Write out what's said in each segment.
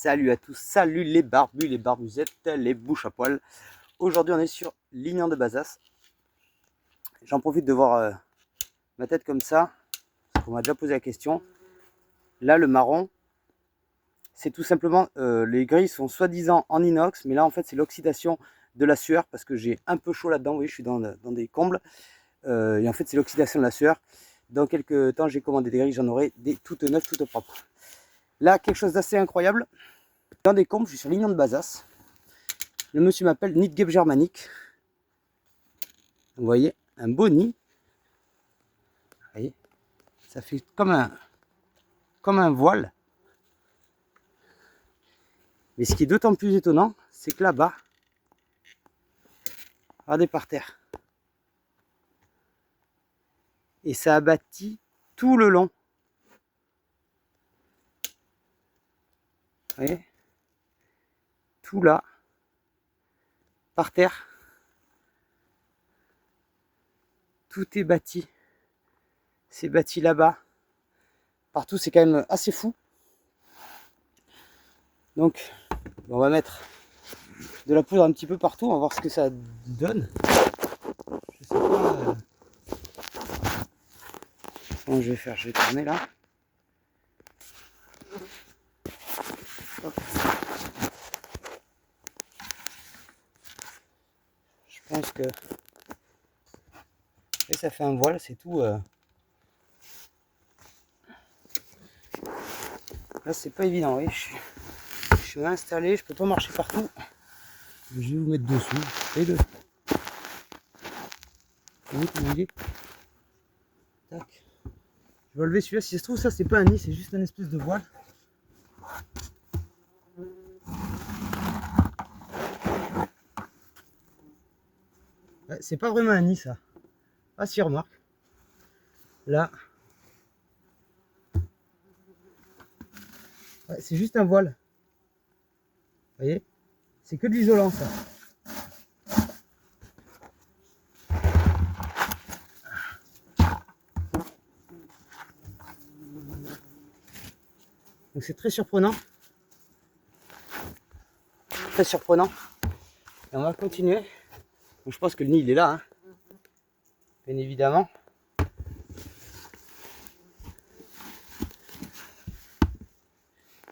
Salut à tous, salut les barbus, les barbuzettes, les bouches à poil. Aujourd'hui on est sur Lignan de Bazas. J'en profite de voir ma tête comme ça, parce qu'on m'a déjà posé la question. Là le marron, c'est tout simplement, les grilles sont soi-disant en inox, mais là en fait c'est l'oxydation de la sueur, parce que j'ai un peu chaud là-dedans, vous voyez je suis dans des combles. Et en fait c'est l'oxydation de la sueur. Dans quelques temps j'ai commandé des grilles, j'en aurai des toutes neuves, toutes propres. Là quelque chose d'assez incroyable. Dans des combles, je suis sur Lignan de Bazas. Le monsieur m'appelle nid de guêpe germanique. Vous voyez, un beau nid. Vous voyez, ça fait comme un voile. Mais ce qui est d'autant plus étonnant, c'est que là-bas, regardez par terre. Et ça a bâti tout le long. Vous voyez, tout là, par terre. Tout est bâti. C'est bâti là-bas. Partout, c'est quand même assez fou. Donc, on va mettre de la poudre un petit peu partout. On va voir ce que ça donne. Je sais pas. Comment je vais faire? Je vais tourner là. Hop. Je pense que et ça fait un voile, c'est tout. Là, c'est pas évident. Oui. Je suis installé, je peux pas marcher partout. Je vais vous mettre dessus. Faites-le. Vous voyez comment il est? Tac. Je vais enlever celui-là. Si ça se trouve, ça c'est pas un nid, c'est juste un espèce de voile. Ouais, c'est pas vraiment un nid ça. Ah si, remarque. Là. Ouais, c'est juste un voile. Vous voyez? C'est que de l'isolant ça. Donc c'est très surprenant. Très surprenant. Et on va continuer. Donc, je pense que le nid il est là. Hein. Bien évidemment.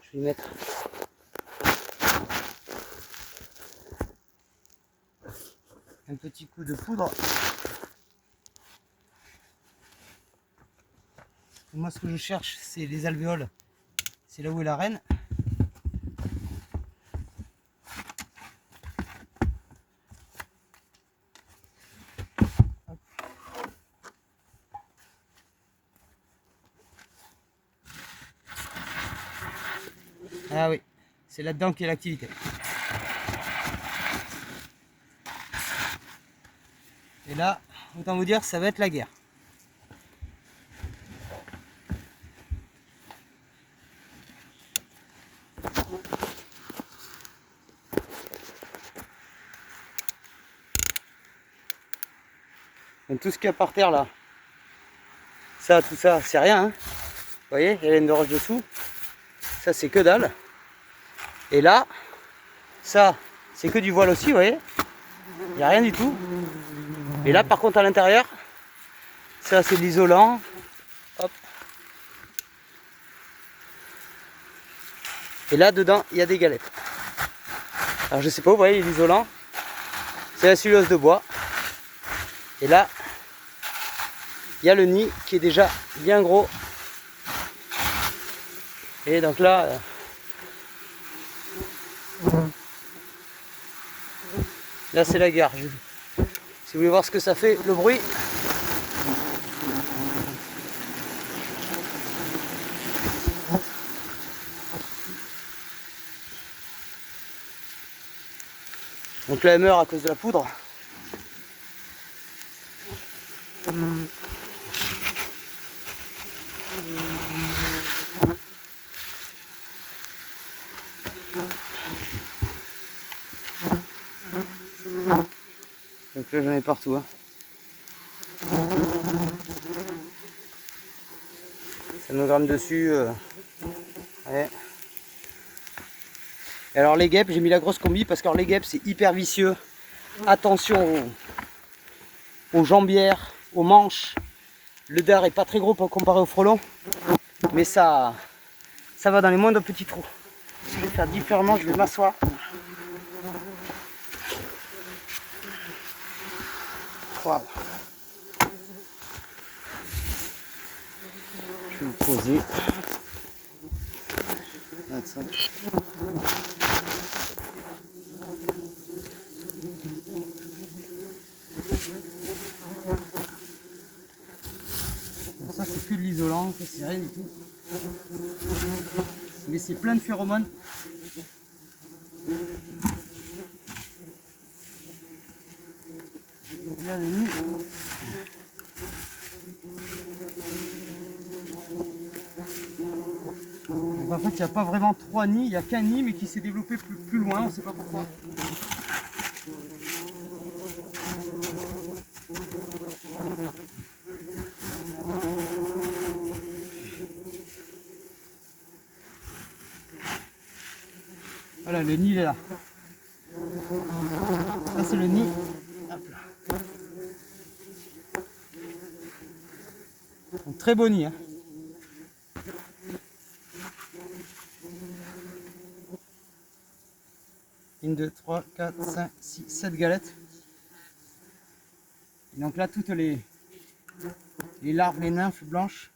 Je vais mettre un petit coup de poudre. Moi ce que je cherche c'est les alvéoles. C'est là où est la reine. Ah oui, c'est là-dedans qu'il y a l'activité. Et là, autant vous dire, ça va être la guerre. Donc tout ce qu'il y a par terre là, ça, tout ça, c'est rien. Hein. Vous voyez, il y a la laine de roche dessous. Ça, c'est que dalle. Et là, ça, c'est que du voile aussi, vous voyez. Il n'y a rien du tout. Et là, par contre, à l'intérieur, ça, c'est de l'isolant. Hop. Et là, dedans, il y a des galettes. Alors, je sais pas, vous voyez, l'isolant, c'est la cellulose de bois. Et là, il y a le nid qui est déjà bien gros. Et donc là, là c'est la gare. Si vous voulez voir ce que ça fait, le bruit. Donc là elle meurt à cause de la poudre. Donc là j'en ai partout. Hein. Ça me gramme dessus. Ouais. Et alors les guêpes, j'ai mis la grosse combi parce que alors, les guêpes c'est hyper vicieux. Attention aux jambières, aux manches. Le dard est pas très gros comparé au frelon, mais ça va dans les moindres petits trous. Je vais faire différemment, je vais m'asseoir. Voilà. Je vais me poser. Ça c'est que de l'isolant, ça c'est rien du tout. Mais c'est plein de phéromones. Là, le nid. Donc, en fait, il n'y a pas vraiment 3 nids, il n'y a qu'un nid, mais qui s'est développé plus loin, on ne sait pas pourquoi. Voilà, le nid il est là. Ça c'est le nid. Hop là. Un très beau nid. Hein. Une, 2, 3, 4, 5, 6, 7 galettes. Et donc là, toutes les larves, les nymphes blanches,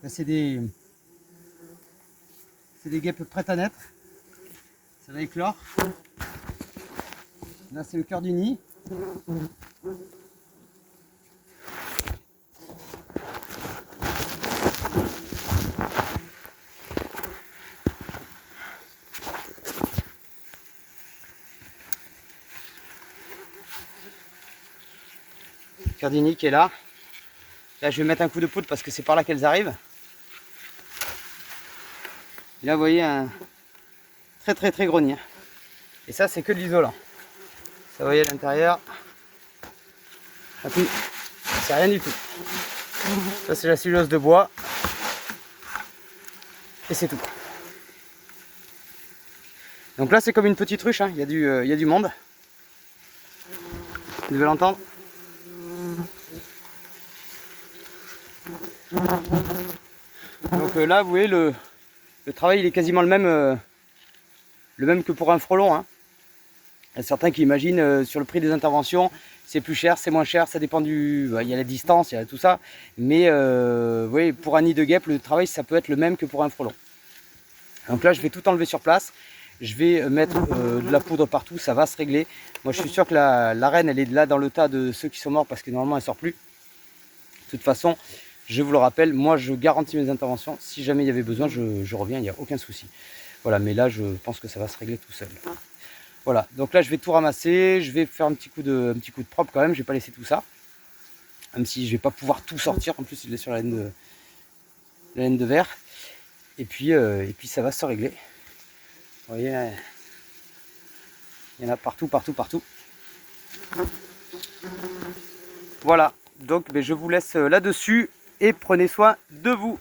c'est des guêpes prêtes à naître. Ça va éclore. Là, c'est le cœur du nid. Cœur du nid qui est là. Là, je vais mettre un coup de poudre parce que c'est par là qu'elles arrivent. Et là, vous voyez un très gros nid. Et ça, c'est que de l'isolant. Ça, vous voyez à l'intérieur. C'est rien du tout. Ça, c'est la cellulose de bois. Et c'est tout. Donc là, c'est comme une petite ruche. Hein. Il y a du monde. Vous devez l'entendre. Donc là, vous voyez, le travail il est quasiment le même que pour un frelon. Hein. Il y a certains qui imaginent sur le prix des interventions, c'est plus cher, c'est moins cher, ça dépend du... il y a la distance, il y a tout ça. Mais vous voyez, pour un nid de guêpe, le travail ça peut être le même que pour un frelon. Donc là, je vais tout enlever sur place. Je vais mettre de la poudre partout, ça va se régler. Moi, je suis sûr que la reine, elle est là dans le tas de ceux qui sont morts parce que normalement, elle ne sort plus. De toute façon, je vous le rappelle, moi, je garantis mes interventions. Si jamais il y avait besoin, je reviens, il n'y a aucun souci. Voilà, mais là, je pense que ça va se régler tout seul. Voilà, donc là, je vais tout ramasser. Je vais faire un petit coup de propre quand même. Je ne vais pas laisser tout ça. Même si je ne vais pas pouvoir tout sortir. En plus, il est sur la laine de verre. Et puis ça va se régler. Vous voyez, il y en a partout. Voilà, donc je vous laisse là-dessus et prenez soin de vous.